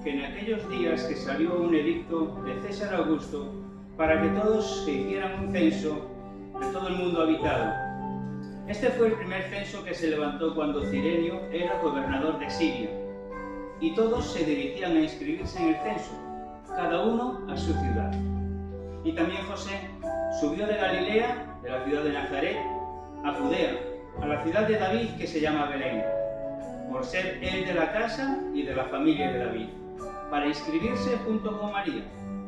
Que en aquellos días que salió un edicto de César Augusto para que todos se hicieran un censo de todo el mundo habitado. Este fue el primer censo que se levantó cuando Cirenio era gobernador de Siria, y todos se dirigían a inscribirse en el censo, cada uno a su ciudad. Y también José subió de Galilea, de la ciudad de Nazaret, a Judea, a la ciudad de David que se llama Belén, por ser él de la casa y de la familia de David, para inscribirse junto con María,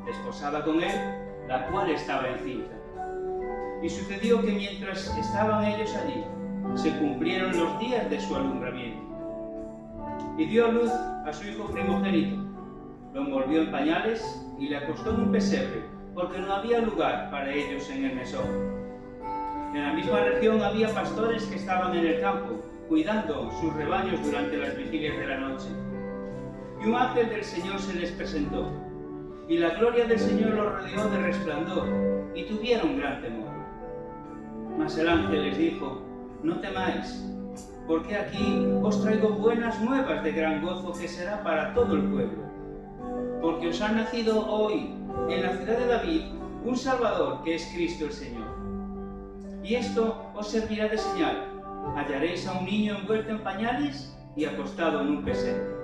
desposada con él, la cual estaba encinta. Y sucedió que mientras estaban ellos allí, se cumplieron los días de su alumbramiento. Y dio a luz a su hijo primogénito, lo envolvió en pañales y le acostó en un pesebre, porque no había lugar para ellos en el mesón. En la misma región había pastores que estaban en el campo, cuidando sus rebaños durante las vigilias de la noche. Y un ángel del Señor se les presentó, y la gloria del Señor los rodeó de resplandor, y tuvieron gran temor. Mas el ángel les dijo: no temáis, porque aquí os traigo buenas nuevas de gran gozo que será para todo el pueblo. Porque os ha nacido hoy, en la ciudad de David, un Salvador, que es Cristo el Señor. Y esto os servirá de señal: hallaréis a un niño envuelto en pañales y acostado en un pesebre.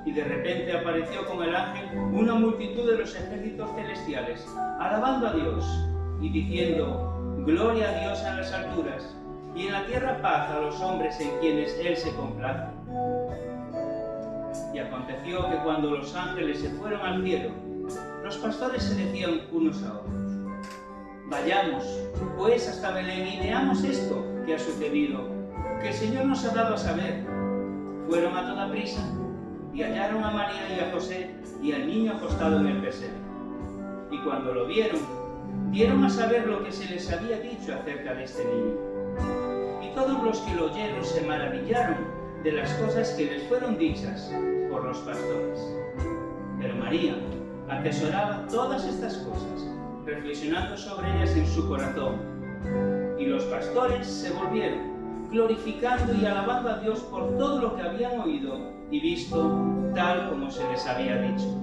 Y de repente apareció con el ángel una multitud de los ejércitos celestiales, alabando a Dios y diciendo: gloria a Dios en las alturas, y en la tierra paz a los hombres en quienes Él se complace. Y aconteció que cuando los ángeles se fueron al cielo, los pastores se decían unos a otros: vayamos, pues, hasta Belén y veamos esto que ha sucedido, que el Señor nos ha dado a saber. Fueron a toda prisa y hallaron a María y a José y al niño acostado en el pesebre. Y cuando lo vieron, dieron a saber lo que se les había dicho acerca de este niño. Y todos los que lo oyeron se maravillaron de las cosas que les fueron dichas por los pastores. Pero María atesoraba todas estas cosas, reflexionando sobre ellas en su corazón. Y los pastores se volvieron, glorificando y alabando a Dios por todo lo que habían oído y visto, tal como se les había dicho.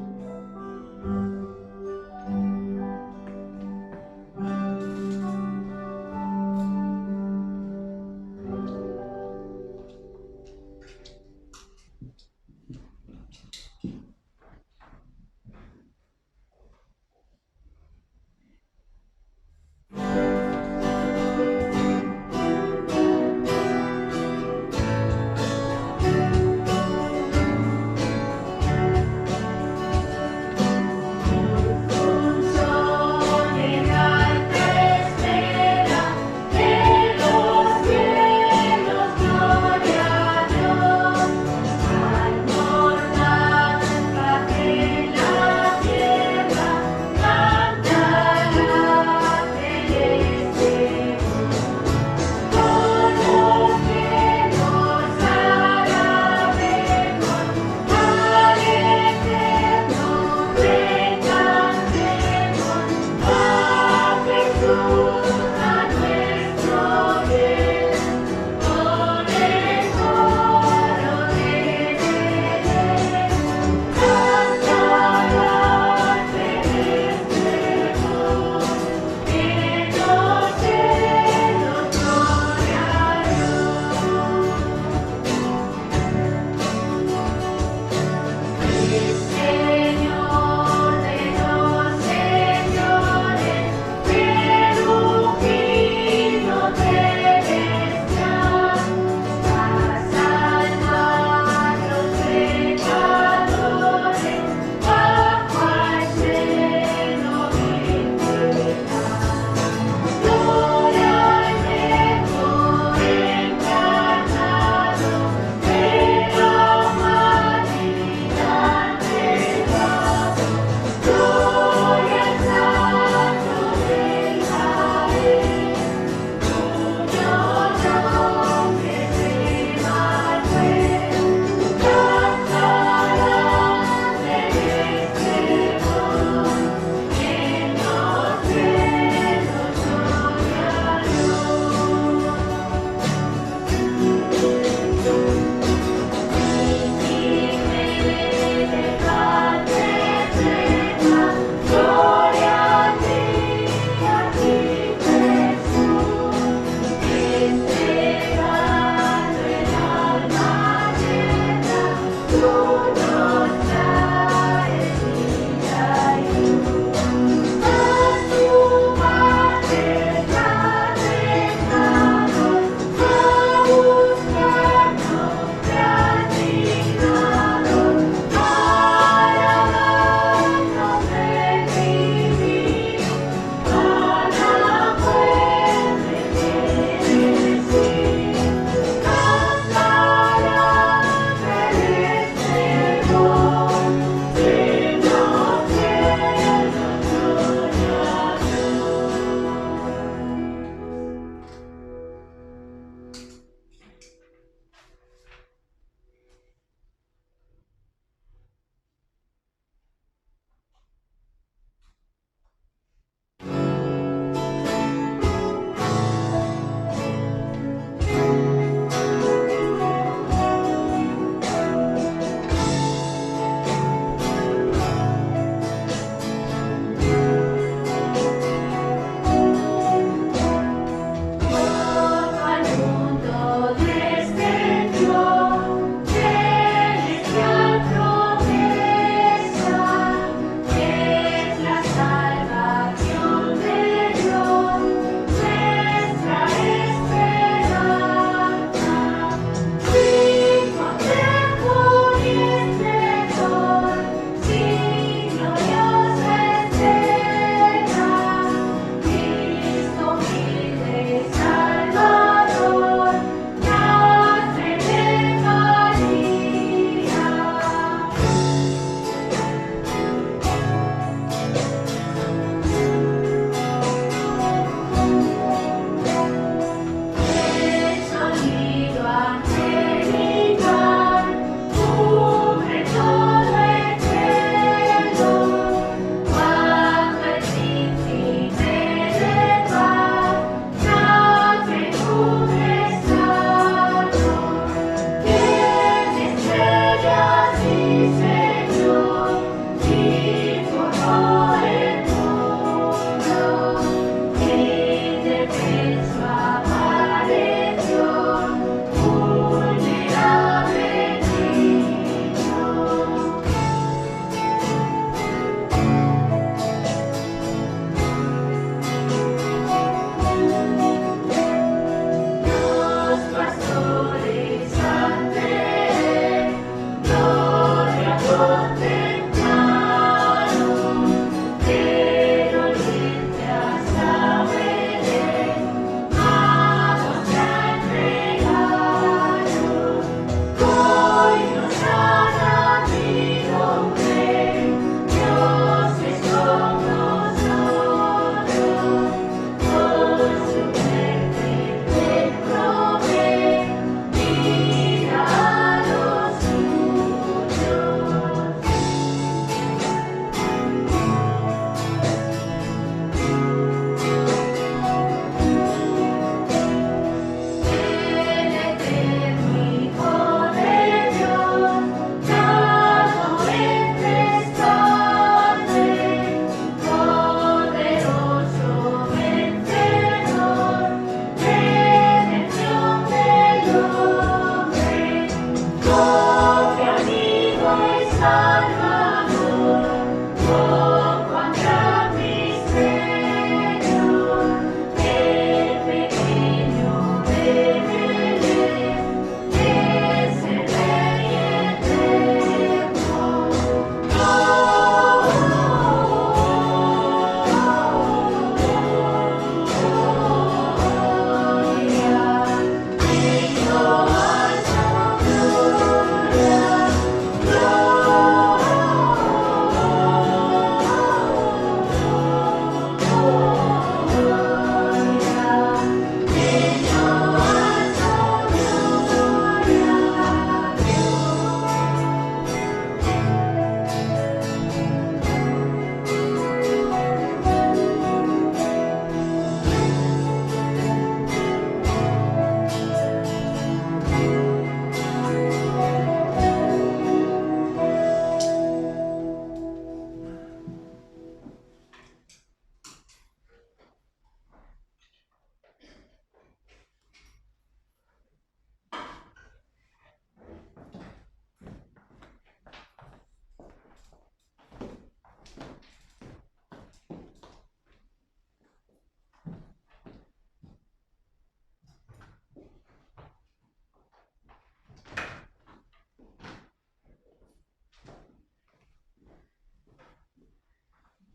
Jesús, a nuestro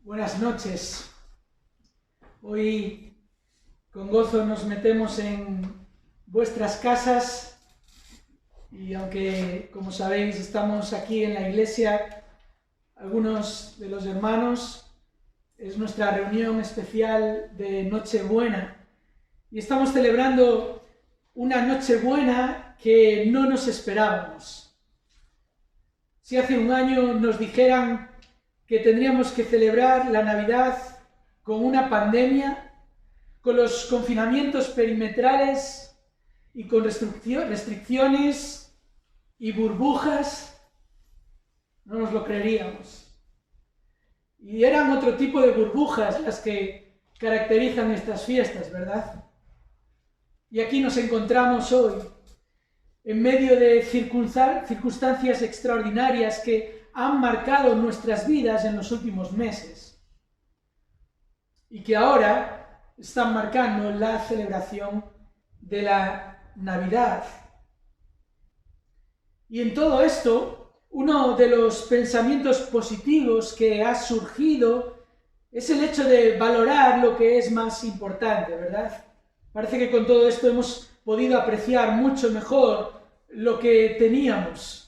Buenas noches. Hoy con gozo nos metemos en vuestras casas y aunque, como sabéis, estamos aquí en la iglesia, algunos de los hermanos, es nuestra reunión especial de Nochebuena y estamos celebrando una Nochebuena que no nos esperábamos. Si hace un año nos dijeran que tendríamos que celebrar la Navidad con una pandemia, con los confinamientos perimetrales y con restricciones y burbujas, no nos lo creeríamos. Y eran otro tipo de burbujas las que caracterizan estas fiestas, ¿verdad? Y aquí nos encontramos hoy, en medio de circunstancias extraordinarias que han marcado nuestras vidas en los últimos meses y que ahora están marcando la celebración de la Navidad. Y en todo esto, uno de los pensamientos positivos que ha surgido es el hecho de valorar lo que es más importante, ¿verdad? Parece que con todo esto hemos podido apreciar mucho mejor lo que teníamos.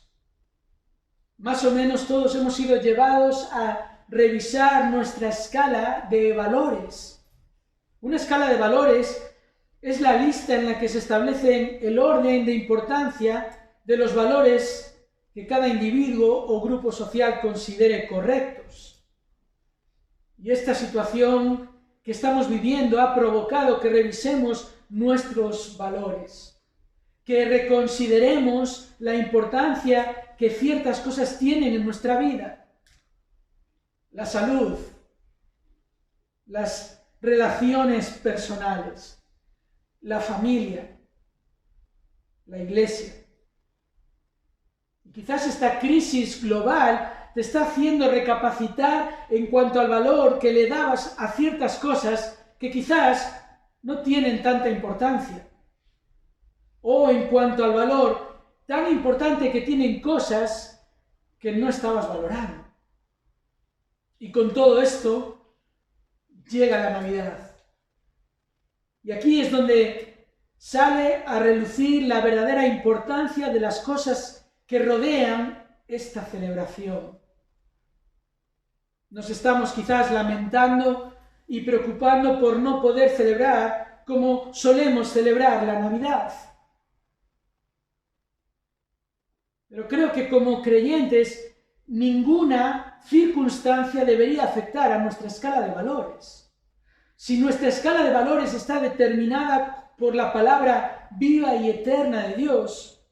Más o menos todos hemos sido llevados a revisar nuestra escala de valores. Una escala de valores es la lista en la que se establece el orden de importancia de los valores que cada individuo o grupo social considere correctos. Y esta situación que estamos viviendo ha provocado que revisemos nuestros valores, que reconsideremos la importancia que ciertas cosas tienen en nuestra vida. La salud, las relaciones personales, la familia, la iglesia. Y quizás esta crisis global te está haciendo recapacitar en cuanto al valor que le dabas a ciertas cosas que quizás no tienen tanta importancia. O en cuanto al valor tan importante que tienen cosas que no estabas valorando. Y con todo esto llega la Navidad. Y aquí es donde sale a relucir la verdadera importancia de las cosas que rodean esta celebración. Nos estamos quizás lamentando y preocupando por no poder celebrar como solemos celebrar la Navidad. Pero creo que como creyentes, ninguna circunstancia debería afectar a nuestra escala de valores. Si nuestra escala de valores está determinada por la palabra viva y eterna de Dios,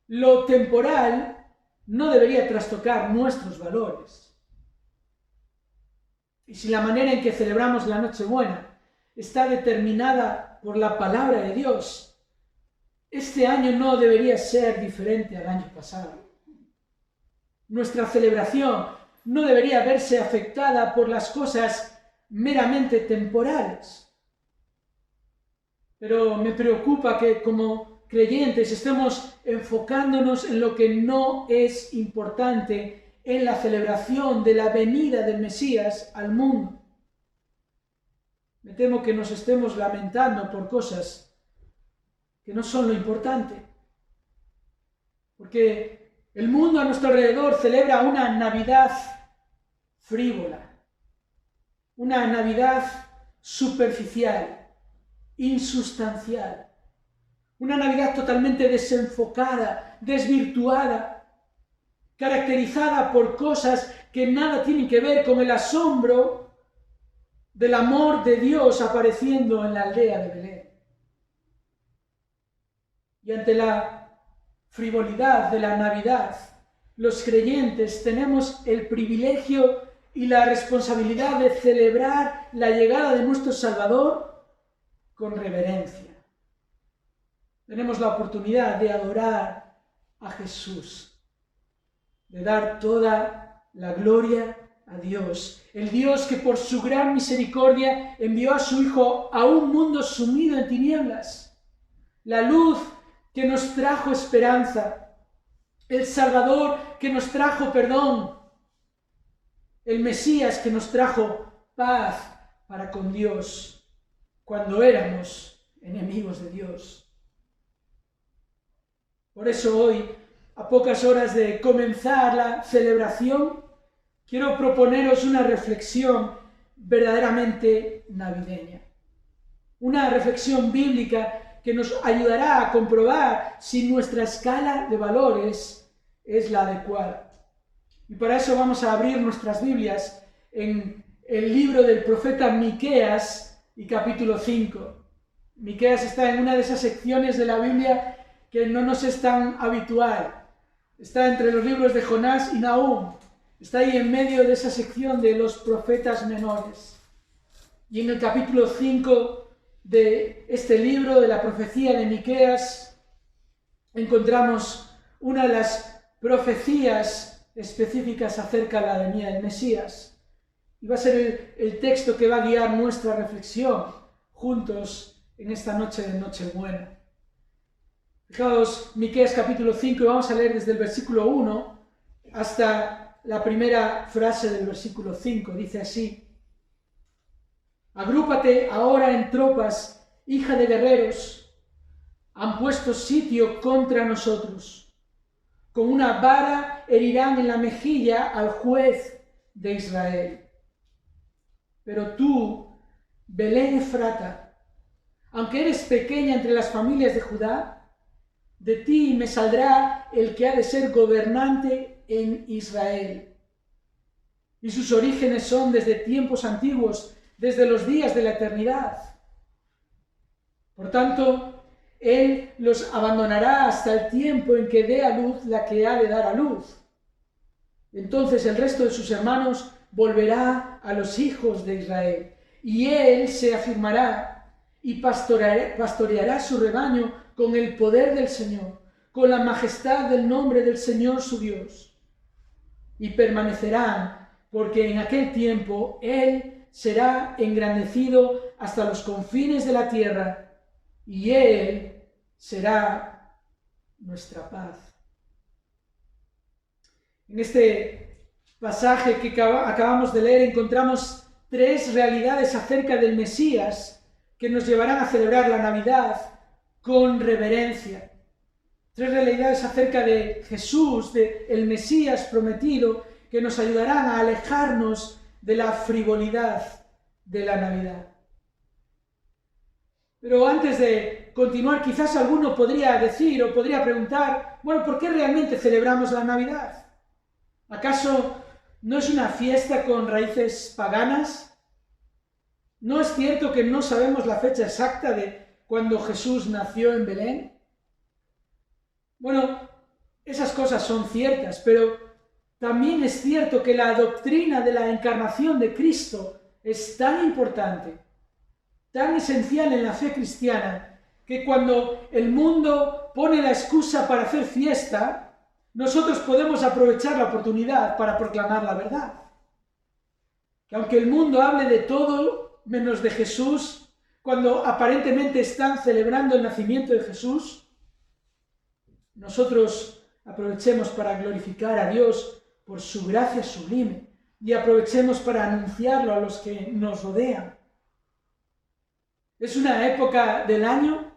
lo temporal no debería trastocar nuestros valores. Y si la manera en que celebramos la Nochebuena está determinada por la palabra de Dios, este año no debería ser diferente al año pasado. Nuestra celebración no debería verse afectada por las cosas meramente temporales. Pero me preocupa que como creyentes estemos enfocándonos en lo que no es importante en la celebración de la venida del Mesías al mundo. Me temo que nos estemos lamentando por cosas que no son lo importante. Porque el mundo a nuestro alrededor celebra una Navidad frívola, una Navidad superficial, insustancial, una Navidad totalmente desenfocada, desvirtuada, caracterizada por cosas que nada tienen que ver con el asombro del amor de Dios apareciendo en la aldea de Belén. Y ante la frivolidad de la Navidad, los creyentes tenemos el privilegio y la responsabilidad de celebrar la llegada de nuestro Salvador con reverencia. Tenemos la oportunidad de adorar a Jesús, de dar toda la gloria a Dios, el Dios que por su gran misericordia envió a su Hijo a un mundo sumido en tinieblas, la luz que nos trajo esperanza, el Salvador que nos trajo perdón, el Mesías que nos trajo paz para con Dios cuando éramos enemigos de Dios. Por eso hoy, a pocas horas de comenzar la celebración, quiero proponeros una reflexión verdaderamente navideña. Una reflexión bíblica que nos ayudará a comprobar si nuestra escala de valores es la adecuada. Y para eso vamos a abrir nuestras Biblias en el libro del profeta Miqueas y capítulo 5. Miqueas está en una de esas secciones de la Biblia que no nos es tan habitual. Está entre los libros de Jonás y Nahum. Está ahí en medio de esa sección de los profetas menores. Y en el capítulo 5 de este libro, de la profecía de Miqueas, encontramos una de las profecías específicas acerca de la venida del Mesías. Y va a ser el texto que va a guiar nuestra reflexión juntos en esta noche de Nochebuena. Fijaos, Miqueas capítulo 5, y vamos a leer desde el versículo 1 hasta la primera frase del versículo 5. Dice así: Agrúpate ahora en tropas, hija de guerreros, han puesto sitio contra nosotros. Con una vara herirán en la mejilla al juez de Israel. Pero tú, Belén Efrata, aunque eres pequeña entre las familias de Judá, de ti me saldrá el que ha de ser gobernante en Israel. Y sus orígenes son desde tiempos antiguos, desde los días de la eternidad. Por tanto, él los abandonará hasta el tiempo en que dé a luz la que ha de dar a luz. Entonces el resto de sus hermanos volverá a los hijos de Israel, y él se afirmará y pastoreará su rebaño con el poder del Señor, con la majestad del nombre del Señor su Dios. Y permanecerán, porque en aquel tiempo él será engrandecido hasta los confines de la tierra, y él será nuestra paz. En este pasaje que acabamos de leer encontramos tres realidades acerca del Mesías que nos llevarán a celebrar la Navidad con reverencia. Tres realidades acerca de Jesús, de el Mesías prometido, que nos ayudarán a alejarnos de la frivolidad de la Navidad. Pero antes de continuar, quizás alguno podría decir o podría preguntar, bueno, ¿por qué realmente celebramos la Navidad? ¿Acaso no es una fiesta con raíces paganas? ¿No es cierto que no sabemos la fecha exacta de cuando Jesús nació en Belén? Bueno, esas cosas son ciertas, pero también es cierto que la doctrina de la encarnación de Cristo es tan importante, tan esencial en la fe cristiana, que cuando el mundo pone la excusa para hacer fiesta, nosotros podemos aprovechar la oportunidad para proclamar la verdad. Que aunque el mundo hable de todo menos de Jesús, cuando aparentemente están celebrando el nacimiento de Jesús, nosotros aprovechemos para glorificar a Dios por su gracia sublime y aprovechemos para anunciarlo a los que nos rodean. Es una época del año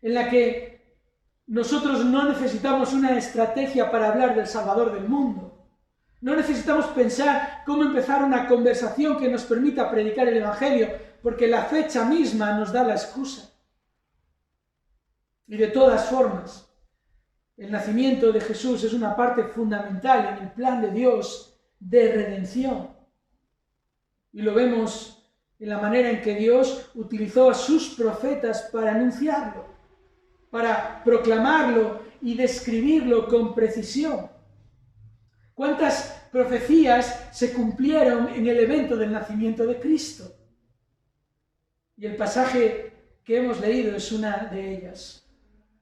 en la que nosotros no necesitamos una estrategia para hablar del Salvador del mundo. No necesitamos pensar cómo empezar una conversación que nos permita predicar el Evangelio, porque la fecha misma nos da la excusa. Y de todas formas, el nacimiento de Jesús es una parte fundamental en el plan de Dios de redención. Y lo vemos en la manera en que Dios utilizó a sus profetas para anunciarlo, para proclamarlo y describirlo con precisión. ¿Cuántas profecías se cumplieron en el evento del nacimiento de Cristo? Y el pasaje que hemos leído es una de ellas.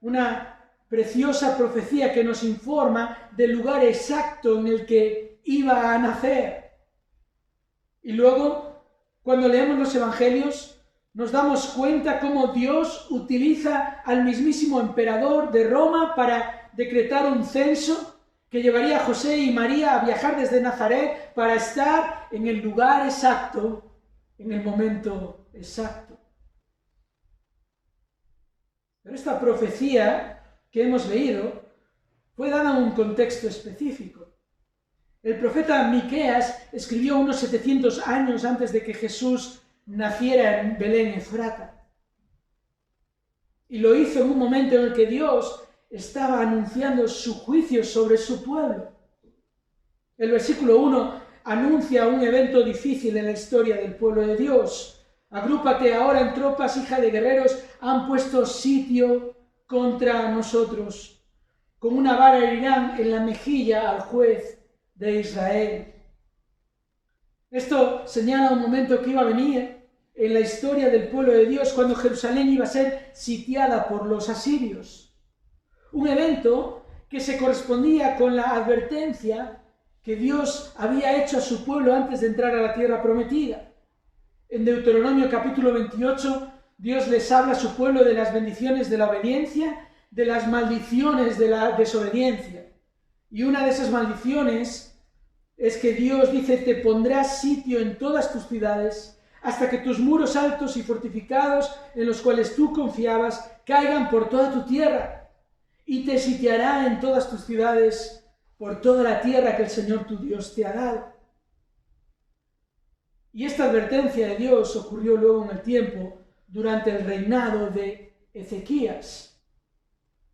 Una preciosa profecía que nos informa del lugar exacto en el que iba a nacer. Y luego, cuando leemos los evangelios, nos damos cuenta cómo Dios utiliza al mismísimo emperador de Roma para decretar un censo que llevaría a José y María a viajar desde Nazaret para estar en el lugar exacto, en el momento exacto. Pero esta profecía que hemos leído fue dada en un contexto específico. El profeta Miqueas escribió unos 700 años antes de que Jesús naciera en Belén, Efrata. Y lo hizo en un momento en el que Dios estaba anunciando su juicio sobre su pueblo. El versículo 1 anuncia un evento difícil en la historia del pueblo de Dios. Agrúpate ahora en tropas, hija de guerreros, han puesto sitio contra nosotros. Con una vara herirán en la mejilla al juez de Israel. Esto señala un momento que iba a venir en la historia del pueblo de Dios cuando Jerusalén iba a ser sitiada por los asirios. Un evento que se correspondía con la advertencia que Dios había hecho a su pueblo antes de entrar a la tierra prometida. En Deuteronomio capítulo 28, Dios les habla a su pueblo de las bendiciones de la obediencia, de las maldiciones de la desobediencia. Y una de esas maldiciones es que Dios dice: te pondrás sitio en todas tus ciudades, hasta que tus muros altos y fortificados, en los cuales tú confiabas, caigan por toda tu tierra, y te sitiará en todas tus ciudades, por toda la tierra que el Señor tu Dios te ha dado. Y esta advertencia de Dios ocurrió luego en el tiempo, durante el reinado de Ezequías,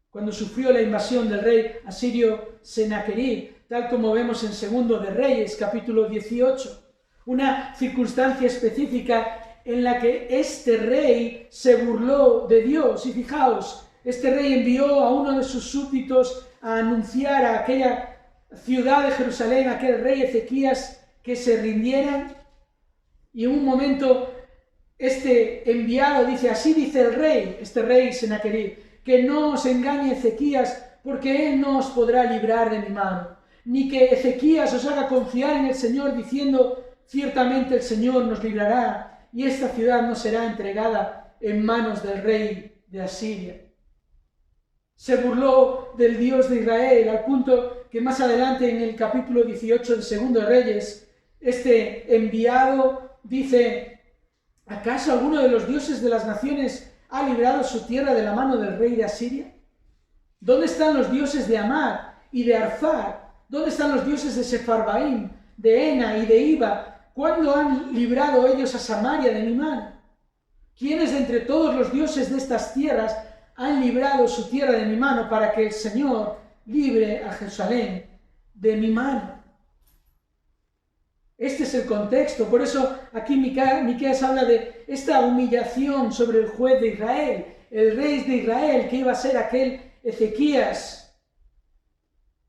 cuando sufrió la invasión del rey asirio Senaquerib, tal como vemos en 2 de Reyes, capítulo 18. Una circunstancia específica en la que este rey se burló de Dios. Y fijaos, este rey envió a uno de sus súbditos a anunciar a aquella ciudad de Jerusalén, a aquel rey Ezequías, que se rindieran. Y en un momento este enviado dice: así dice el rey, este rey Senaquerib, que no os engañe Ezequías, porque él no os podrá librar de mi mano, ni que Ezequías os haga confiar en el Señor, diciendo: ciertamente el Señor nos librará, y esta ciudad no será entregada en manos del rey de Asiria. Se burló del Dios de Israel, al punto que más adelante en el capítulo 18 de 2 de Reyes, este enviado dice: ¿acaso alguno de los dioses de las naciones ha librado su tierra de la mano del rey de Asiria? ¿Dónde están los dioses de Amad y de Arfad? ¿Dónde están los dioses de Sefarbaim, de Ena y de Iba? ¿Cuándo han librado ellos a Samaria de mi mano? ¿Quiénes de entre todos los dioses de estas tierras han librado su tierra de mi mano para que el Señor libre a Jerusalén de mi mano? Este es el contexto. Por eso aquí Miqueas habla de esta humillación sobre el juez de Israel, el rey de Israel, que iba a ser aquel Ezequías.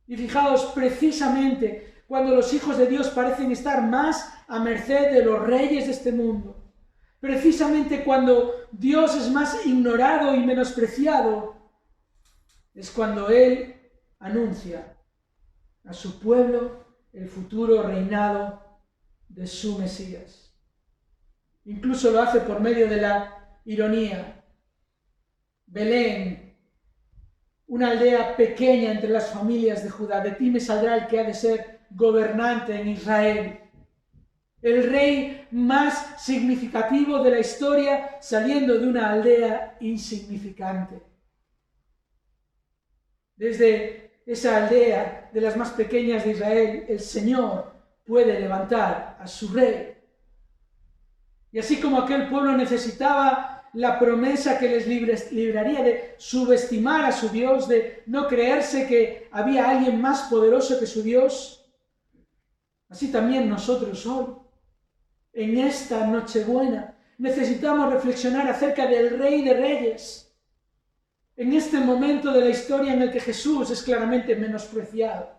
Y fijaos, precisamente cuando los hijos de Dios parecen estar más a merced de los reyes de este mundo, precisamente cuando Dios es más ignorado y menospreciado, es cuando Él anuncia a su pueblo el futuro reinado de su Mesías. Incluso lo hace por medio de la ironía. Belén, una aldea pequeña entre las familias de Judá, de ti me saldrá el que ha de ser gobernante en Israel. El rey más significativo de la historia saliendo de una aldea insignificante. Desde esa aldea, de las más pequeñas de Israel, el Señor puede levantar a su rey. Y así como aquel pueblo necesitaba la promesa que les libraría de subestimar a su Dios, de no creerse que había alguien más poderoso que su Dios, así también nosotros hoy, en esta Nochebuena, necesitamos reflexionar acerca del Rey de Reyes, en este momento de la historia en el que Jesús es claramente menospreciado.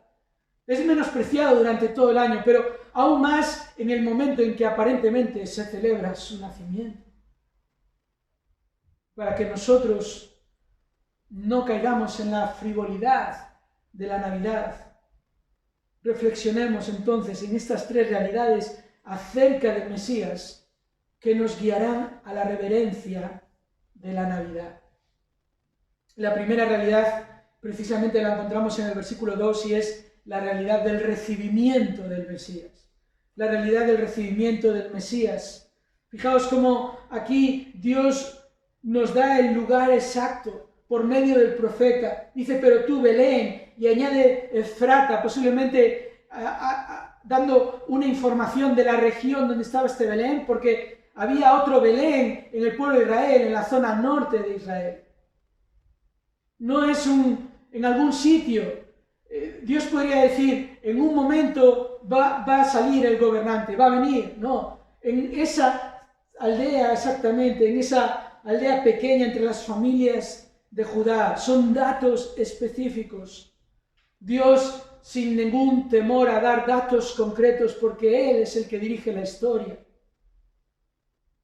Es menospreciado durante todo el año, pero aún más en el momento en que aparentemente se celebra su nacimiento. Para que nosotros no caigamos en la frivolidad de la Navidad, reflexionemos entonces en estas tres realidades acerca del Mesías que nos guiarán a la reverencia de la Navidad. La primera realidad precisamente la encontramos en el versículo 2 y es la realidad del recibimiento del Mesías. La realidad del recibimiento del Mesías. Fijaos cómo aquí Dios nos da el lugar exacto por medio del profeta. Dice, pero tú, Belén, y añade Efrata, posiblemente dando una información de la región donde estaba este Belén, porque había otro Belén en el pueblo de Israel, en la zona norte de Israel. No es en algún sitio. Dios podría decir, en un momento va a salir el gobernante, va a venir. No, en esa aldea exactamente, en esa aldea pequeña entre las familias de Judá, son datos específicos. Dios, sin ningún temor a dar datos concretos, porque Él es el que dirige la historia.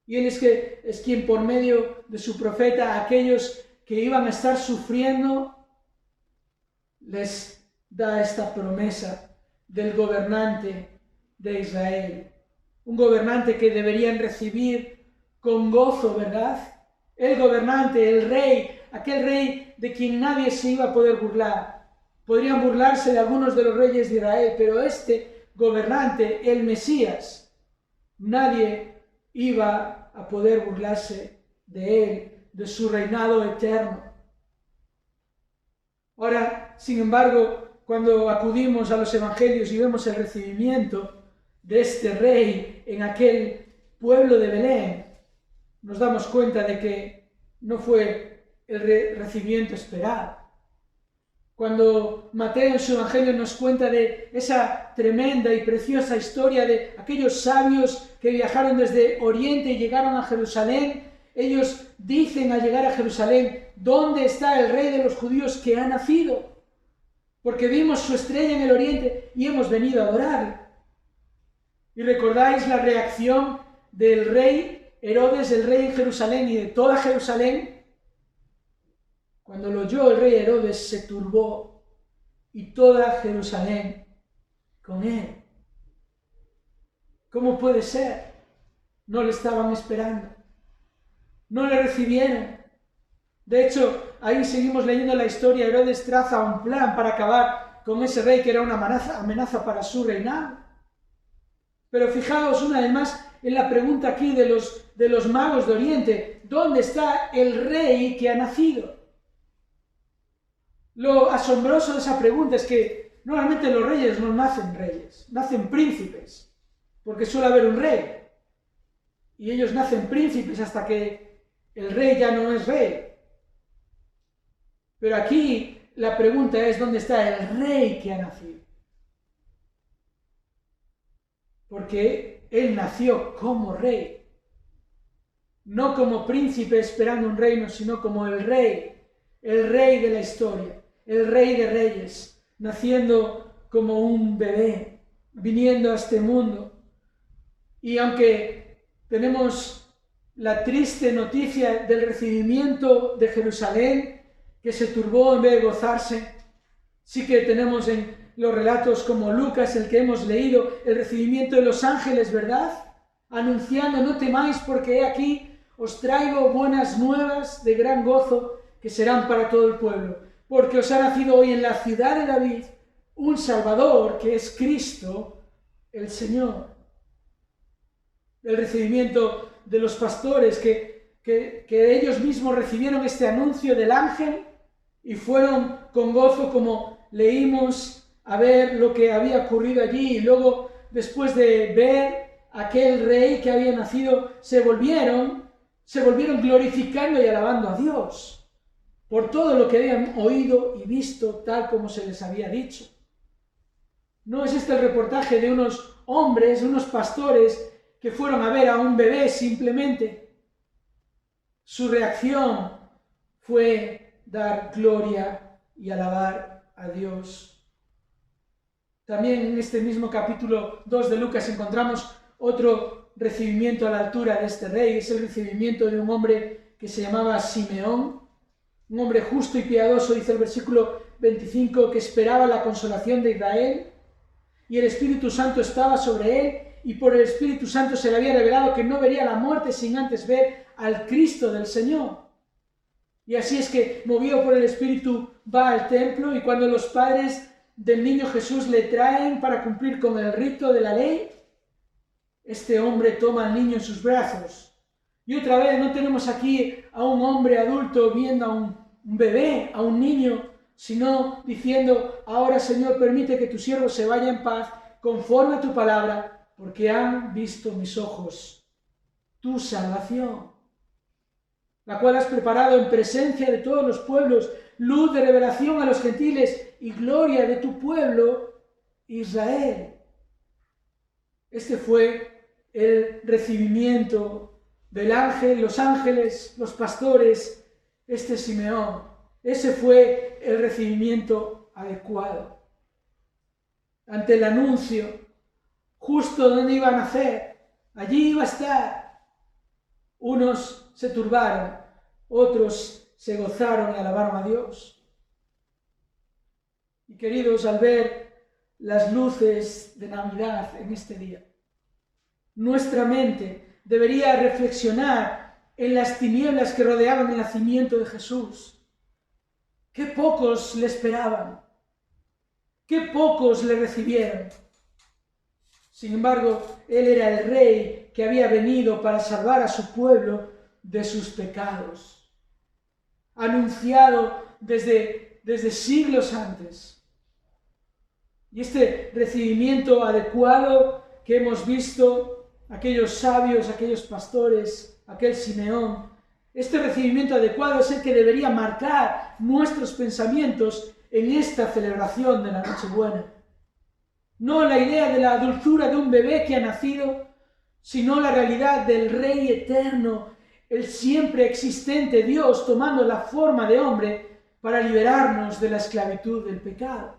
Y Él es quien por medio de su profeta, a aquellos que iban a estar sufriendo, les da esta promesa del gobernante de Israel. Un gobernante que deberían recibir con gozo, ¿verdad? El gobernante, el rey, aquel rey de quien nadie se iba a poder burlar. Podrían burlarse de algunos de los reyes de Israel, pero este gobernante, el Mesías, nadie iba a poder burlarse de él, de su reinado eterno. Ahora, sin embargo, cuando acudimos a los evangelios y vemos el recibimiento de este rey en aquel pueblo de Belén, nos damos cuenta de que no fue el recibimiento esperado. Cuando Mateo en su evangelio nos cuenta de esa tremenda y preciosa historia de aquellos sabios que viajaron desde Oriente y llegaron a Jerusalén, ellos dicen al llegar a Jerusalén, ¿dónde está el rey de los judíos que ha nacido? Porque vimos su estrella en el Oriente y hemos venido a adorarle. Y recordáis la reacción del rey Herodes, el rey en Jerusalén y de toda Jerusalén. Cuando lo oyó el rey Herodes se turbó y toda Jerusalén con él. ¿Cómo puede ser? No le estaban esperando. No le recibieron. De hecho, ahí seguimos leyendo la historia. Herodes traza un plan para acabar con ese rey que era una amenaza para su reinado. Pero fijaos una vez más en la pregunta aquí de los magos de Oriente. ¿Dónde está el rey que ha nacido? Lo asombroso de esa pregunta es que normalmente los reyes no nacen reyes, nacen príncipes, porque suele haber un rey. Y ellos nacen príncipes hasta que el rey ya no es rey. Pero aquí la pregunta es, ¿dónde está el rey que ha nacido? Porque él nació como rey. No como príncipe esperando un reino, sino como el rey de la historia, el rey de reyes, naciendo como un bebé, viniendo a este mundo. Y aunque tenemos la triste noticia del recibimiento de Jerusalén, que se turbó en vez de gozarse, sí que tenemos en los relatos como Lucas, el que hemos leído, el recibimiento de los ángeles, ¿verdad? Anunciando, no temáis porque he aquí os traigo buenas nuevas de gran gozo que serán para todo el pueblo, porque os ha nacido hoy en la ciudad de David un Salvador que es Cristo el Señor. El recibimiento de los pastores que ellos mismos recibieron este anuncio del ángel y fueron con gozo, como leímos, a ver lo que había ocurrido allí, y luego, después de ver aquel rey que había nacido, se volvieron glorificando y alabando a Dios por todo lo que habían oído y visto tal como se les había dicho. No es este el reportaje de unos hombres, unos pastores que fueron a ver a un bebé simplemente. Su reacción fue dar gloria y alabar a Dios. También en este mismo capítulo 2 de Lucas encontramos otro recibimiento a la altura de este rey. Es el recibimiento de un hombre que se llamaba Simeón, un hombre justo y piadoso, dice el versículo 25, que esperaba la consolación de Israel, y el Espíritu Santo estaba sobre él, y por el Espíritu Santo se le había revelado que no vería la muerte sin antes ver al Cristo del Señor. Y así es que, movido por el Espíritu, va al templo, y cuando los padres del niño Jesús le traen para cumplir con el rito de la ley, este hombre toma al niño en sus brazos. Y otra vez no tenemos aquí a un hombre adulto viendo a un bebé, a un niño, sino diciendo: ahora, Señor, permite que tu siervo se vaya en paz conforme a tu palabra, porque han visto mis ojos tu salvación, la cual has preparado en presencia de todos los pueblos, luz de revelación a los gentiles y gloria de tu pueblo Israel. Este fue el recibimiento del ángel, los ángeles, los pastores, Simeón. Ese fue el recibimiento adecuado. Ante el anuncio, justo donde iba a nacer, allí iba a estar. Unos se turbaron, otros se gozaron y alabaron a Dios. Y queridos, al ver las luces de Navidad en este día, nuestra mente debería reflexionar en las tinieblas que rodeaban el nacimiento de Jesús. Qué pocos le esperaban, qué pocos le recibieron. Sin embargo, Él era el Rey que había venido para salvar a su pueblo de sus pecados, anunciado desde siglos antes. Y este recibimiento adecuado que hemos visto, aquellos sabios, aquellos pastores, aquel Simeón, este recibimiento adecuado es el que debería marcar nuestros pensamientos en esta celebración de la Nochebuena. No la idea de la dulzura de un bebé que ha nacido, sino la realidad del Rey eterno, el siempre existente Dios tomando la forma de hombre para liberarnos de la esclavitud del pecado.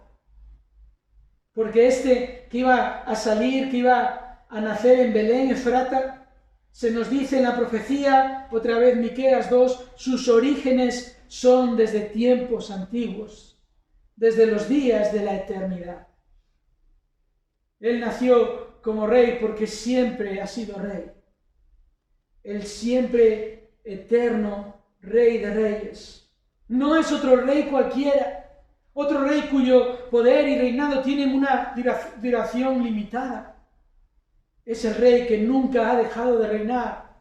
Porque que iba a salir, que iba a nacer en Belén, Efrata, se nos dice en la profecía, otra vez Miqueas 2, sus orígenes son desde tiempos antiguos, desde los días de la eternidad. Él nació como rey porque siempre ha sido rey. El siempre eterno Rey de Reyes. No es otro rey cualquiera, otro rey cuyo poder y reinado tienen una duración limitada. Es el rey que nunca ha dejado de reinar.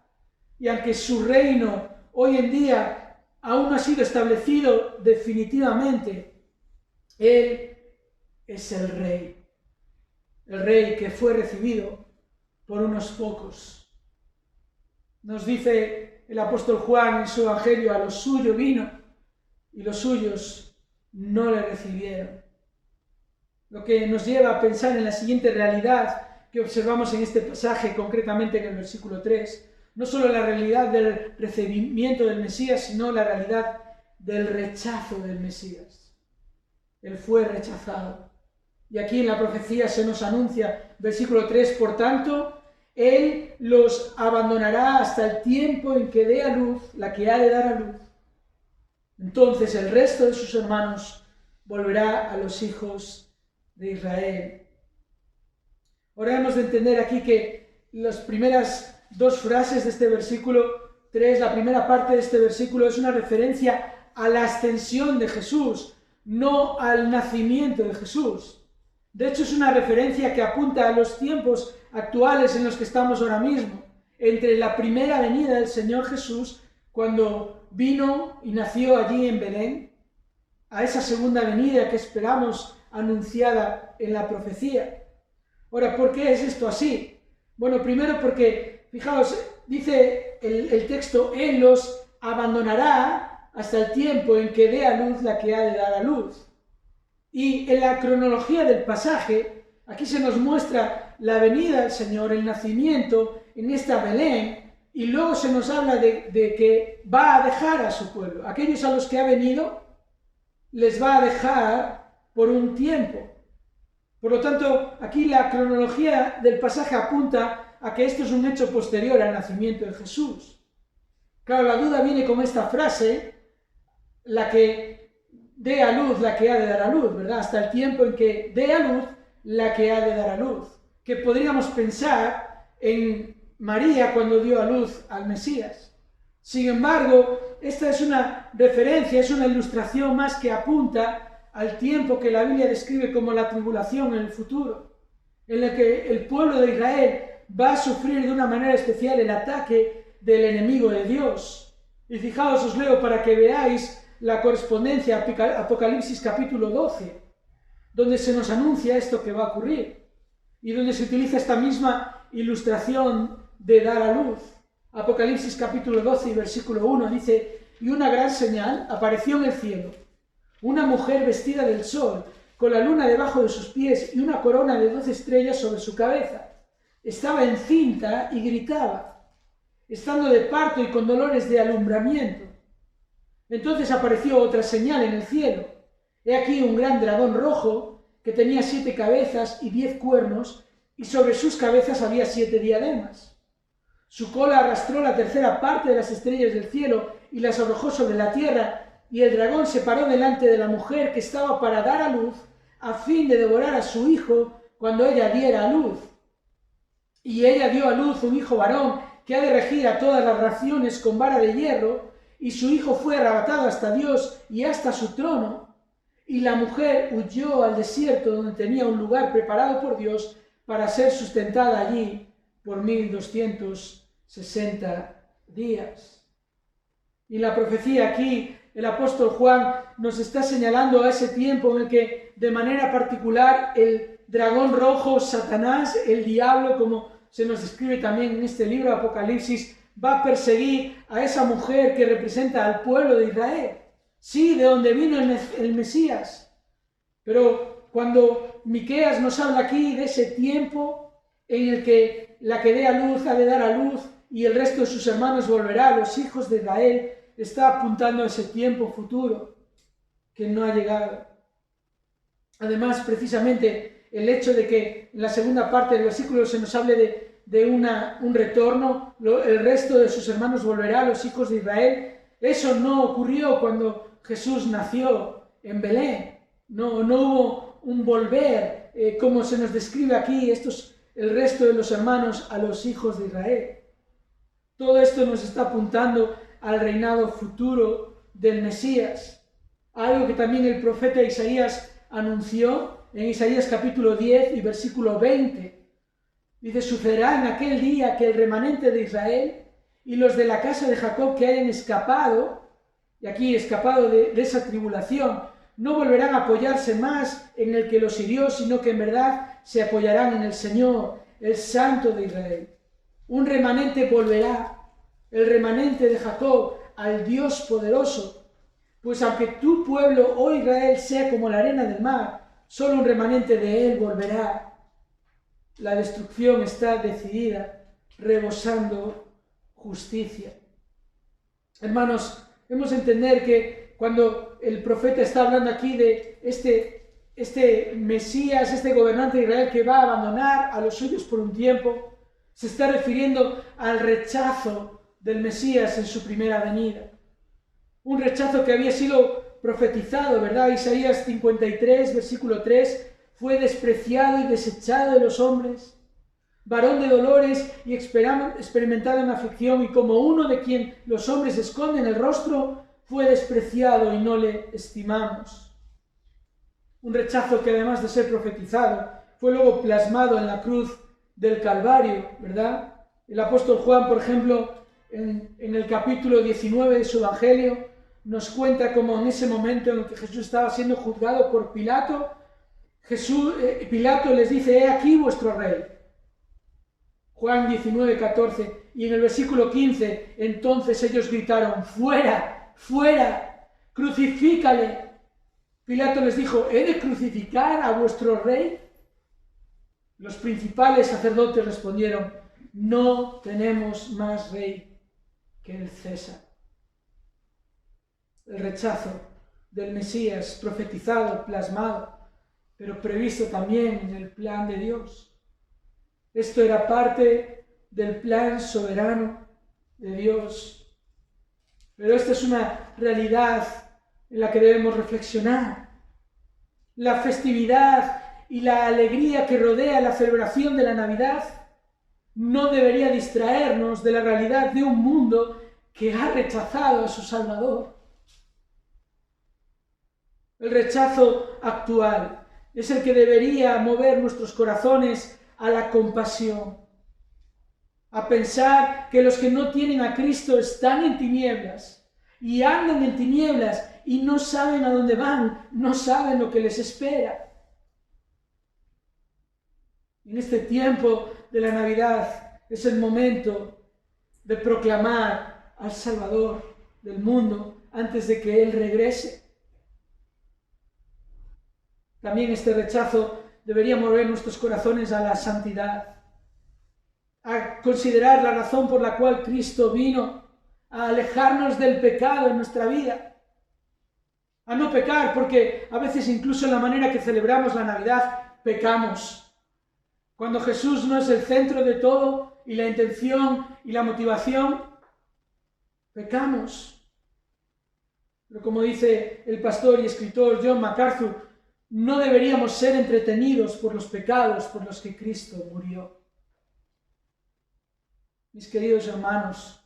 Y aunque su reino hoy en día aún no ha sido establecido definitivamente, Él es el rey que fue recibido por unos pocos. Nos dice el apóstol Juan en su evangelio: a los suyos vino y los suyos no le recibieron. Lo que nos lleva a pensar en la siguiente realidad que observamos en este pasaje, concretamente en el versículo 3, no solo la realidad del recibimiento del Mesías, sino la realidad del rechazo del Mesías. Él fue rechazado. Y aquí en la profecía se nos anuncia, versículo 3, por tanto, Él los abandonará hasta el tiempo en que dé a luz la que ha de dar a luz. Entonces el resto de sus hermanos volverá a los hijos de Israel. Ahora hemos de entender aquí que las primeras dos frases de este versículo 3, la primera parte de este versículo es una referencia a la ascensión de Jesús, no al nacimiento de Jesús. De hecho, es una referencia que apunta a los tiempos actuales en los que estamos ahora mismo, entre la primera venida del Señor Jesús, cuando vino y nació allí en Belén, a esa segunda venida que esperamos anunciada en la profecía. Ahora, ¿por qué es esto así? Bueno, primero porque, fijaos, dice el texto, Él los abandonará hasta el tiempo en que dé a luz la que ha de dar a luz. Y en la cronología del pasaje, aquí se nos muestra la venida del Señor, el nacimiento en esta Belén, y luego se nos habla de que va a dejar a su pueblo. Aquellos a los que ha venido, les va a dejar por un tiempo. Por lo tanto, aquí la cronología del pasaje apunta a que esto es un hecho posterior al nacimiento de Jesús. Claro, la duda viene con esta frase, la que dé a luz la que ha de dar a luz, ¿verdad? Hasta el tiempo en que dé a luz la que ha de dar a luz. Que podríamos pensar en María cuando dio a luz al Mesías. Sin embargo, esta es una referencia, es una ilustración más que apunta al tiempo que la Biblia describe como la tribulación en el futuro, en el que el pueblo de Israel va a sufrir de una manera especial el ataque del enemigo de Dios. Y fijaos, os leo para que veáis la correspondencia a Apocalipsis capítulo 12, donde se nos anuncia esto que va a ocurrir y donde se utiliza esta misma ilustración de dar a luz. Apocalipsis capítulo 12 y versículo 1 dice: y una gran señal apareció en el cielo, una mujer vestida del sol, con la luna debajo de sus pies y una corona de 12 estrellas sobre su cabeza. Estaba encinta y gritaba, estando de parto y con dolores de alumbramiento. Entonces apareció otra señal en el cielo. He aquí un gran dragón rojo que tenía 7 cabezas y 10 cuernos, y sobre sus cabezas había 7 diademas. Su cola arrastró la tercera parte de las estrellas del cielo y las arrojó sobre la tierra, y el dragón se paró delante de la mujer que estaba para dar a luz, a fin de devorar a su hijo cuando ella diera a luz. Y ella dio a luz un hijo varón que ha de regir a todas las naciones con vara de hierro, y su hijo fue arrebatado hasta Dios y hasta su trono. Y la mujer huyó al desierto, donde tenía un lugar preparado por Dios para ser sustentada allí por 1260 días. Y la profecía aquí, el apóstol Juan nos está señalando a ese tiempo en el que, de manera particular, el dragón rojo, Satanás, el diablo, como se nos describe también en este libro de Apocalipsis, va a perseguir a esa mujer que representa al pueblo de Israel. Sí, de donde vino el Mesías. Pero cuando Miqueas nos habla aquí de ese tiempo en el que la que dé a luz ha de dar a luz y el resto de sus hermanos volverá a los hijos de Israel, está apuntando a ese tiempo futuro que no ha llegado. Además, precisamente, el hecho de que en la segunda parte del versículo se nos hable de un retorno, el resto de sus hermanos volverá a los hijos de Israel, eso no ocurrió cuando Jesús nació en Belén. No hubo un volver, como se nos describe aquí, el resto de los hermanos a los hijos de Israel. Todo esto nos está apuntando al reinado futuro del Mesías, algo que también el profeta Isaías anunció en Isaías capítulo 10 y versículo 20. Dice: sucederá en aquel día que el remanente de Israel y los de la casa de Jacob que hayan escapado, y aquí escapado de esa tribulación, no volverán a apoyarse más en el que los hirió, sino que en verdad se apoyarán en el Señor, el Santo de Israel. Un remanente volverá, el remanente de Jacob, al Dios poderoso. Pues aunque tu pueblo, oh Israel, sea como la arena del mar, solo un remanente de él volverá. La destrucción está decidida, rebosando justicia. Hermanos, debemos entender que cuando el profeta está hablando aquí de este Mesías, este gobernante de Israel que va a abandonar a los suyos por un tiempo, se está refiriendo al rechazo del Mesías en su primera venida. Un rechazo que había sido profetizado, ¿verdad? Isaías 53, versículo 3, fue despreciado y desechado de los hombres, varón de dolores y experimentado en aflicción, y como uno de quien los hombres esconden el rostro, fue despreciado y no le estimamos. Un rechazo que, además de ser profetizado, fue luego plasmado en la cruz del Calvario, ¿verdad? El apóstol Juan, por ejemplo, en el capítulo 19 de su Evangelio, nos cuenta cómo en ese momento en el que Jesús estaba siendo juzgado por Pilato, Pilato les dice: he aquí vuestro rey. Juan 19, 14, y en el versículo 15, entonces ellos gritaron: fuera, fuera, crucifícale. Pilato les dijo: ¿he de crucificar a vuestro rey? Los principales sacerdotes respondieron: no tenemos más rey que el César. El rechazo del Mesías profetizado, plasmado, pero previsto también en el plan de Dios. Esto era parte del plan soberano de Dios. Pero esta es una realidad en la que debemos reflexionar. La festividad y la alegría que rodea la celebración de la Navidad no debería distraernos de la realidad de un mundo que ha rechazado a su Salvador. El rechazo actual es el que debería mover nuestros corazones a la compasión, a pensar que los que no tienen a Cristo están en tinieblas y andan en tinieblas y no saben a dónde van, no saben lo que les espera. En este tiempo de la Navidad es el momento de proclamar al Salvador del mundo antes de que Él regrese. También este rechazo debería mover nuestros corazones a la santidad, a considerar la razón por la cual Cristo vino, a alejarnos del pecado en nuestra vida, a no pecar, porque a veces incluso en la manera que celebramos la Navidad pecamos. Cuando Jesús no es el centro de todo y la intención y la motivación, pecamos. Pero como dice el pastor y escritor John MacArthur, no deberíamos ser entretenidos por los pecados por los que Cristo murió. Mis queridos hermanos,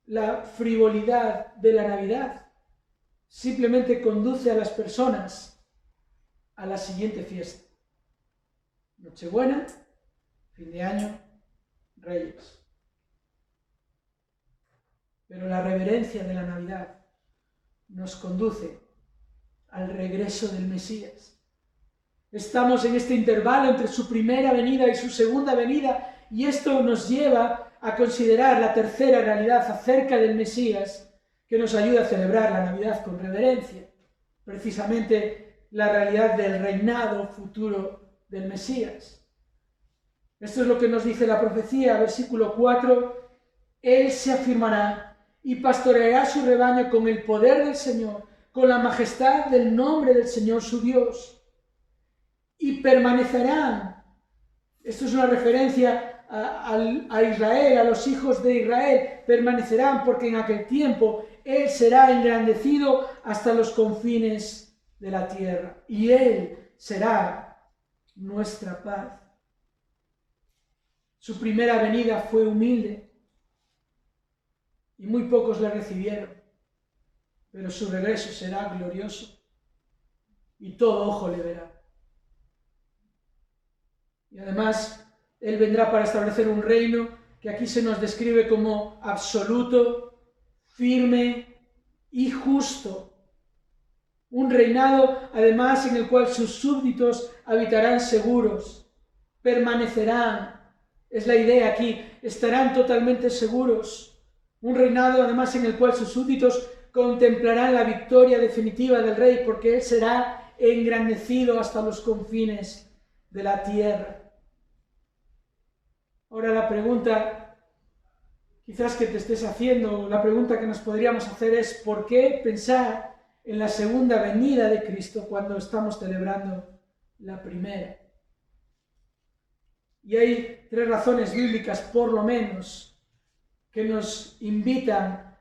la frivolidad de la Navidad simplemente conduce a las personas a la siguiente fiesta: Nochebuena, fin de año, Reyes. Pero la reverencia de la Navidad nos conduce al regreso del Mesías. Estamos en este intervalo entre su primera venida y su segunda venida, y esto nos lleva a considerar la tercera realidad acerca del Mesías, que nos ayuda a celebrar la Navidad con reverencia, precisamente la realidad del reinado futuro del Mesías. Esto es lo que nos dice la profecía, versículo 4: Él se afirmará y pastoreará su rebaño con el poder del Señor, con la majestad del nombre del Señor su Dios. Y permanecerán. Esto es una referencia a Israel, a los hijos de Israel. Permanecerán porque en aquel tiempo Él será engrandecido hasta los confines de la tierra. Y Él será nuestra paz. Su primera venida fue humilde y muy pocos le recibieron. Pero su regreso será glorioso y todo ojo le verá. Y además, Él vendrá para establecer un reino que aquí se nos describe como absoluto, firme y justo. Un reinado, además, en el cual sus súbditos habitarán seguros, permanecerán. Es la idea aquí, estarán totalmente seguros. Un reinado, además, en el cual sus súbditos contemplarán la victoria definitiva del Rey, porque Él será engrandecido hasta los confines de la tierra. Ahora la pregunta, quizás que te estés haciendo, la pregunta que nos podríamos hacer es: ¿por qué pensar en la segunda venida de Cristo cuando estamos celebrando la primera? Y hay 3 razones bíblicas, por lo menos, que nos invitan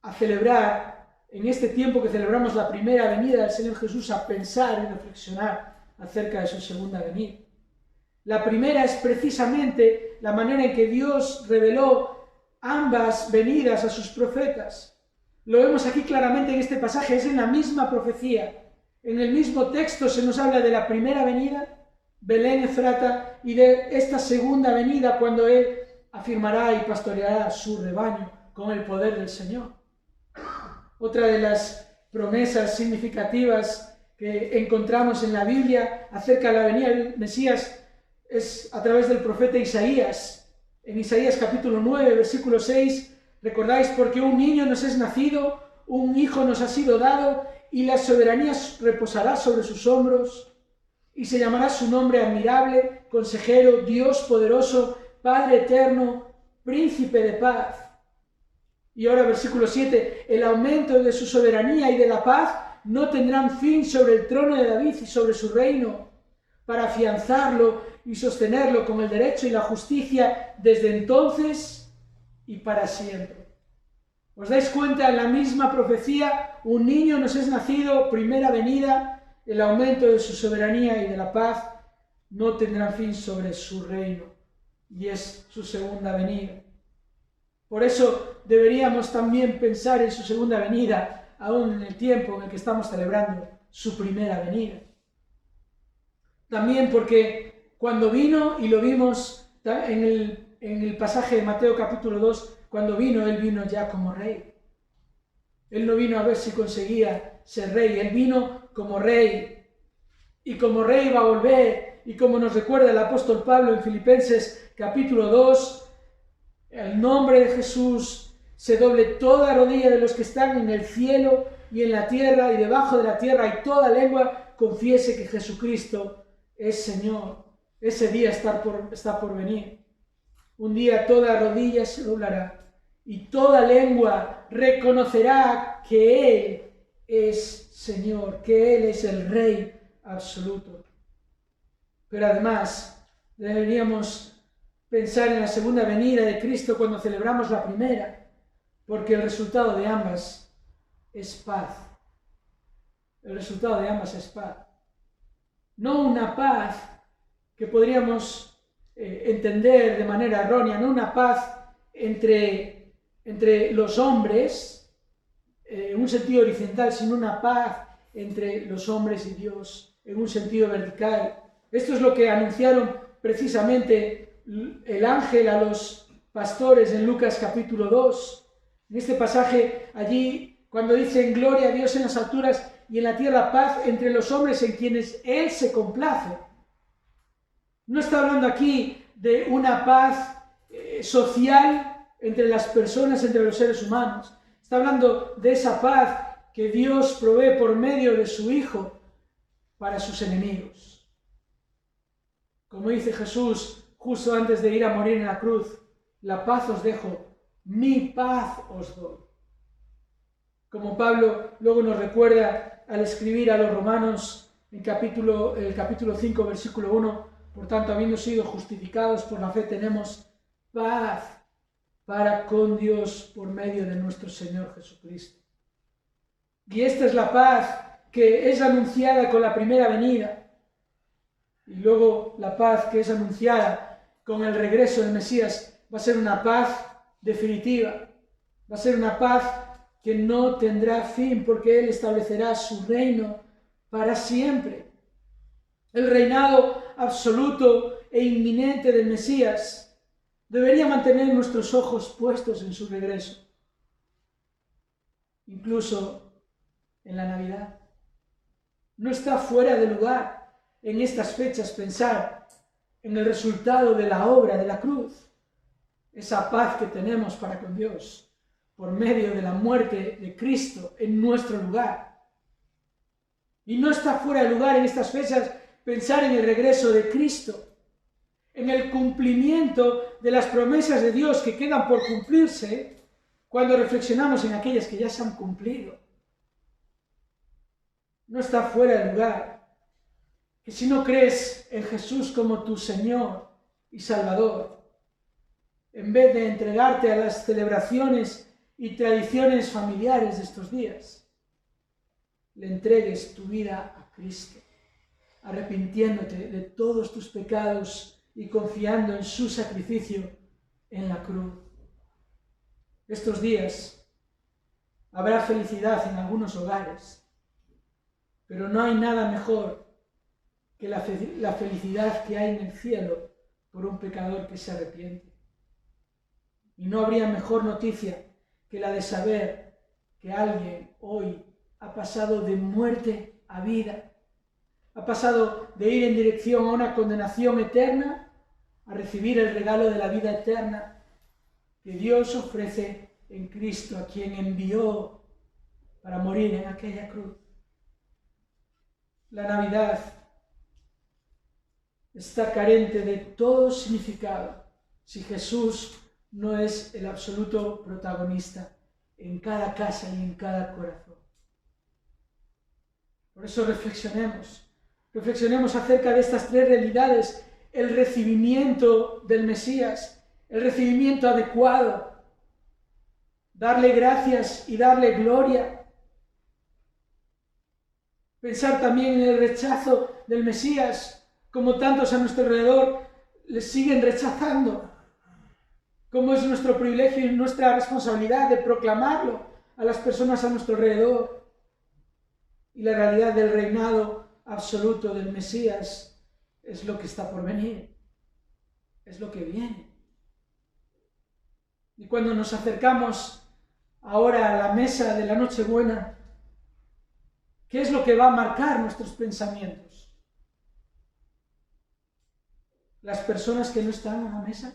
a celebrar, en este tiempo que celebramos la primera venida del Señor Jesús, a pensar y reflexionar acerca de su segunda venida. La primera es precisamente la manera en que Dios reveló ambas venidas a sus profetas. Lo vemos aquí claramente en este pasaje, es en la misma profecía. En el mismo texto se nos habla de la primera venida, Belén Efrata, y de esta segunda venida cuando Él afirmará y pastoreará su rebaño con el poder del Señor. Otra de las promesas significativas que encontramos en la Biblia acerca de la venida del Mesías es a través del profeta Isaías. En Isaías capítulo 9, versículo 6, recordáis: porque un niño nos es nacido, un hijo nos ha sido dado, y la soberanía reposará sobre sus hombros, y se llamará su nombre admirable, consejero, Dios poderoso, Padre eterno, príncipe de paz. Y ahora versículo 7, el aumento de su soberanía y de la paz no tendrán fin sobre el trono de David y sobre su reino, para afianzarlo y sostenerlo con el derecho y la justicia desde entonces y para siempre. ¿Os dais cuenta? En la misma profecía, un niño nos es nacido, primera venida, el aumento de su soberanía y de la paz no tendrán fin sobre su reino, y es su segunda venida. Por eso deberíamos también pensar en su segunda venida aún en el tiempo en el que estamos celebrando su primera venida. También porque cuando vino, y lo vimos en el pasaje de Mateo capítulo 2, cuando vino, Él vino ya como rey. Él no vino a ver si conseguía ser rey, Él vino como rey. Y como rey va a volver, y como nos recuerda el apóstol Pablo en Filipenses capítulo 2, el nombre de Jesús se doble toda rodilla de los que están en el cielo y en la tierra y debajo de la tierra, y toda lengua confiese que Jesucristo es Señor. Ese día está por venir. Un día toda rodilla se doblará y toda lengua reconocerá que Él es Señor, que Él es el Rey absoluto. Pero además deberíamos pensar en la segunda venida de Cristo cuando celebramos la primera, porque el resultado de ambas es paz. El resultado de ambas es paz. No una paz que podríamos entender de manera errónea, no una paz entre los hombres, en un sentido horizontal, sino una paz entre los hombres y Dios, en un sentido vertical. Esto es lo que anunciaron precisamente el ángel a los pastores en Lucas capítulo 2. En este pasaje, allí, cuando dicen gloria a Dios en las alturas y en la tierra paz entre los hombres en quienes Él se complace. No está hablando aquí de una paz social entre las personas, entre los seres humanos. Está hablando de esa paz que Dios provee por medio de su Hijo para sus enemigos. Como dice Jesús justo antes de ir a morir en la cruz, la paz os dejo, mi paz os doy. Como Pablo luego nos recuerda al escribir a los romanos en el capítulo 5, versículo 1, por tanto, habiendo sido justificados por la fe, tenemos paz para con Dios por medio de nuestro Señor Jesucristo. Y esta es la paz que es anunciada con la primera venida, y luego la paz que es anunciada con el regreso del Mesías va a ser una paz definitiva, va a ser una paz que no tendrá fin, porque Él establecerá su reino para siempre. El reinado absoluto e inminente del Mesías debería mantener nuestros ojos puestos en su regreso, incluso en la Navidad. No está fuera de lugar en estas fechas pensar en el resultado de la obra de la cruz, esa paz que tenemos para con Dios por medio de la muerte de Cristo en nuestro lugar. Y no está fuera de lugar en estas fechas pensar en el regreso de Cristo, en el cumplimiento de las promesas de Dios que quedan por cumplirse cuando reflexionamos en aquellas que ya se han cumplido. No está fuera de lugar que si no crees en Jesús como tu Señor y Salvador, en vez de entregarte a las celebraciones y tradiciones familiares de estos días, le entregues tu vida a Cristo, arrepintiéndote de todos tus pecados y confiando en su sacrificio en la cruz. Estos días habrá felicidad en algunos hogares, pero no hay nada mejor que la felicidad que hay en el cielo por un pecador que se arrepiente. Y no habría mejor noticia que la de saber que alguien hoy ha pasado de muerte a vida, ha pasado de ir en dirección a una condenación eterna a recibir el regalo de la vida eterna que Dios ofrece en Cristo, a quien envió para morir en aquella cruz. La Navidad está carente de todo significado si Jesús no es el absoluto protagonista en cada casa y en cada corazón. Por eso reflexionemos acerca de estas tres realidades: el recibimiento del Mesías, el recibimiento adecuado, darle gracias y darle gloria. Pensar también en el rechazo del Mesías, como tantos a nuestro alrededor le siguen rechazando. Cómo es nuestro privilegio y nuestra responsabilidad de proclamarlo a las personas a nuestro alrededor y la realidad del reinado absoluto del Mesías es lo que está por venir, es lo que viene. Y cuando nos acercamos ahora a la mesa de la Nochebuena, ¿qué es lo que va a marcar nuestros pensamientos? ¿Las personas que no están a la mesa?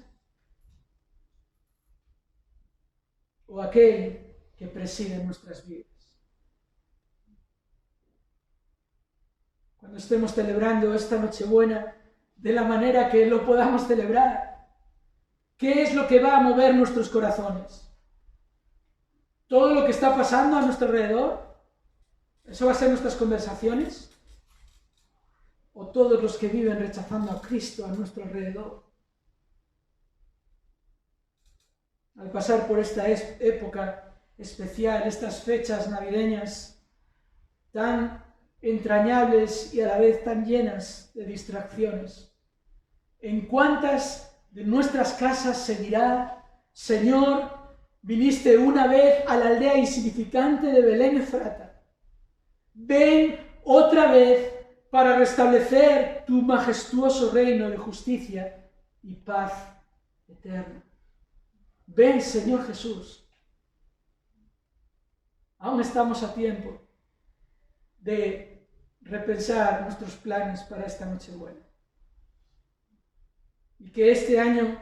¿O aquel que preside nuestras vidas? Cuando estemos celebrando esta Nochebuena de la manera que lo podamos celebrar, ¿qué es lo que va a mover nuestros corazones? ¿Todo lo que está pasando a nuestro alrededor? ¿Eso va a ser nuestras conversaciones? ¿O todos los que viven rechazando a Cristo a nuestro alrededor? Al pasar por esta época especial, estas fechas navideñas tan entrañables y a la vez tan llenas de distracciones, ¿en cuántas de nuestras casas se dirá: Señor, viniste una vez a la aldea insignificante de Belén Efrata? Ven otra vez para restablecer tu majestuoso reino de justicia y paz eterna. Ven, Señor Jesús. Aún estamos a tiempo de repensar nuestros planes para esta Nochebuena. Y que este año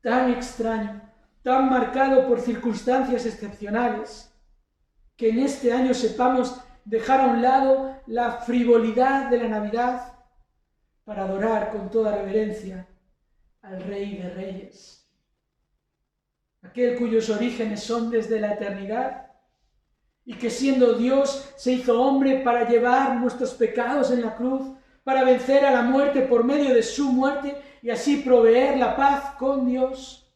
tan extraño, tan marcado por circunstancias excepcionales, que en este año sepamos dejar a un lado la frivolidad de la Navidad para adorar con toda reverencia al Rey de Reyes, aquel cuyos orígenes son desde la eternidad y que siendo Dios se hizo hombre para llevar nuestros pecados en la cruz, para vencer a la muerte por medio de su muerte y así proveer la paz con Dios.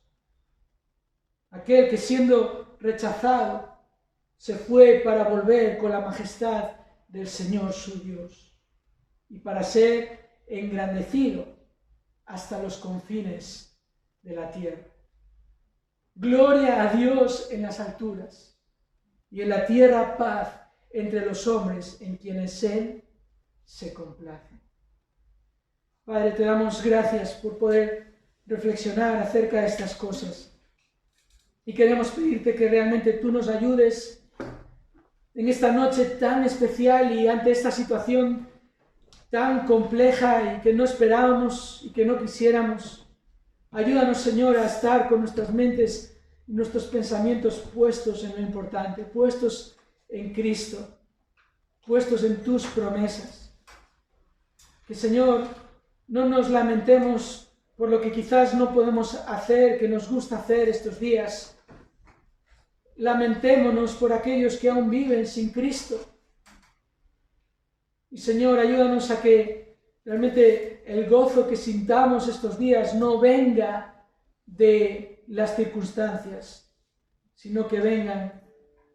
Aquel que siendo rechazado se fue para volver con la majestad del Señor su Dios y para ser engrandecido hasta los confines de la tierra. Gloria a Dios en las alturas y en la tierra paz entre los hombres en quienes Él se complace. Padre, te damos gracias por poder reflexionar acerca de estas cosas y queremos pedirte que realmente tú nos ayudes en esta noche tan especial y ante esta situación tan compleja y que no esperábamos y que no quisiéramos. Ayúdanos, Señor, a estar con nuestras mentes y nuestros pensamientos puestos en lo importante, puestos en Cristo, puestos en tus promesas. Que, Señor, no nos lamentemos por lo que quizás no podemos hacer, que nos gusta hacer estos días. Lamentémonos por aquellos que aún viven sin Cristo. Y, Señor, ayúdanos a que realmente el gozo que sintamos estos días no venga de las circunstancias, sino que vengan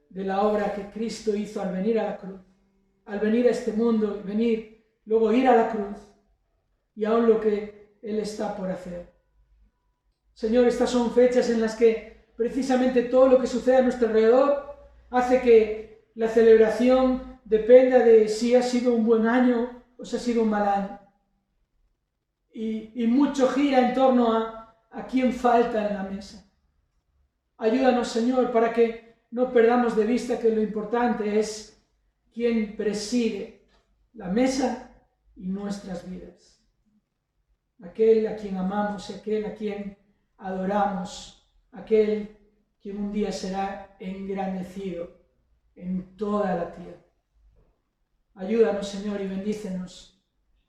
de la obra que Cristo hizo al venir a la cruz, al venir a este mundo y venir, luego ir a la cruz, y aún lo que Él está por hacer. Señor, estas son fechas en las que precisamente todo lo que sucede a nuestro alrededor hace que la celebración dependa de si ha sido un buen año o si ha sido un mal año. Y mucho gira en torno a quién falta en la mesa. Ayúdanos, Señor, para que no perdamos de vista que lo importante es quién preside la mesa y nuestras vidas. Aquel a quien amamos y aquel a quien adoramos, aquel que un día será engrandecido en toda la tierra. Ayúdanos, Señor, y bendícenos.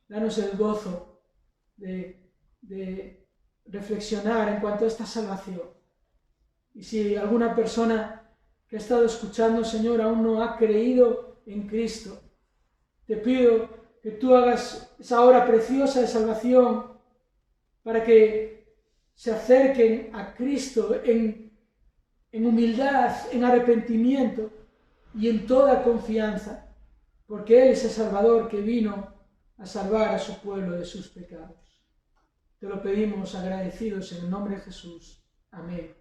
Danos el gozo de reflexionar en cuanto a esta salvación. Y si alguna persona que ha estado escuchando, Señor, aún no ha creído en Cristo, te pido que tú hagas esa obra preciosa de salvación para que se acerquen a Cristo en humildad, en arrepentimiento y en toda confianza, porque Él es el Salvador que vino a salvar a su pueblo de sus pecados. Te lo pedimos agradecidos en el nombre de Jesús. Amén.